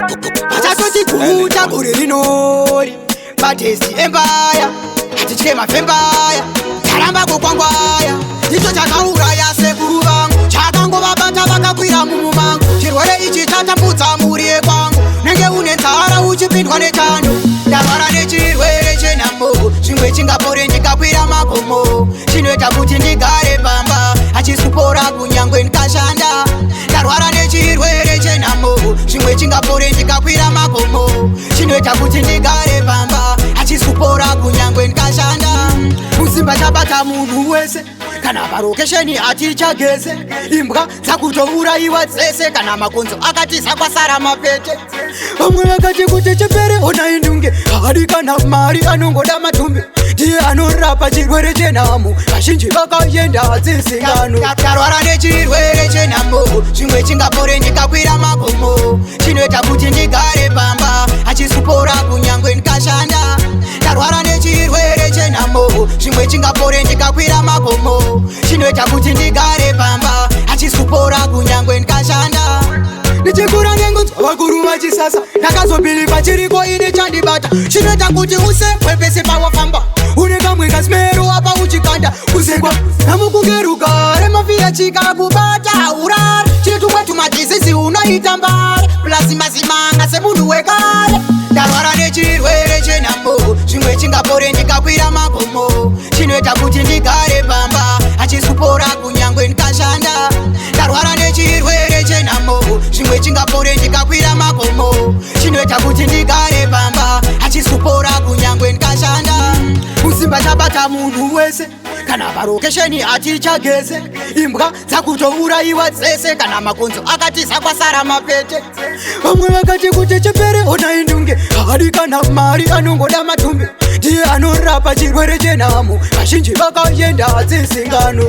Achatoti kuta gore rinori matesti embaya hatitye mafembaya taramba kukwangwaya ndicho chakauraya sekuru vangu chakangovabata vakakwira mumumangu chirwere ichi chatambudza muri yekwangu nenge une nzara uchipindwa nechando ndarwara nechirwere chenhamo zvimwe chingapore ndikakwira magomo chinoita kuti ndigare pamba hachisupora kunyangwe ndikashanda ndarwara nechirwere chenhamo zvimwe chingapore ndikakwira magomo chinoita kuti ndigare pamba hachisupora kunyangwe ndikashanda musimba chabata munhu wese kana parokesheni hatichageze imbwa dzakutouraiwa dzese kana makonzo akatiza kwasara mapete vamwe vakati kuti chipere onai ndunge haadi kana mari anongoda matumbe ndiye anorapa chirwere chenhamo vazhinji vakaenda dzisingano ndarwara nechirwere chenhamo zvimwe chingapore ndikakwira magomo chinoita kuti ndigare pamba hachisupora kunyangwe ndikashanda ndarwara nechirwere chenhamo zvimwe chingapore ndikakwira magomo chinoita kuti ndigare pamba hachisupora kunyangwe ndikashanda ndichikura nengonzwa vakuru vachisasa ndakazobhiliva chiriko ine chandibata chinoita kuti usekwe pese pawafamba une kamwe kasimero apa uchikanda kusekwa namukunge rugare mafira chikakubata urare chitumwe tumadhizizi unoita mbare plazimazimanga semunhu wekare ndarwara nechirwere chenhamo zvimwe chingapore ndikakwira magomo chinoita kuti ndigare pamba hachisupora kunyangwe ndikashanda ndarwara nechirwere chenhamo zvimwe chingapore ndikakwira magomo chinoita kuti ndigare pamba hachisupora kunyangwe ndikashanda musimba chabata munhu wese kana parokesheni hatichageze imbwa dzakutouraiwa dzese kana makonzo akatiza kwasara mapete vamwe vakati kuti chipere onai ndunge haadi kana mari anongoda matumbe ndiye anorapa chirwere chenhamo vazhinji vakaenda dzisingano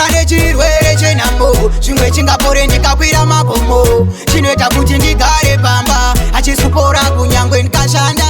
ane chirwere chenhamo zvimwe chingapore ndikakwira magomo chinoita kuti ndigare pamba hachisupora kunyangwe ndikashanda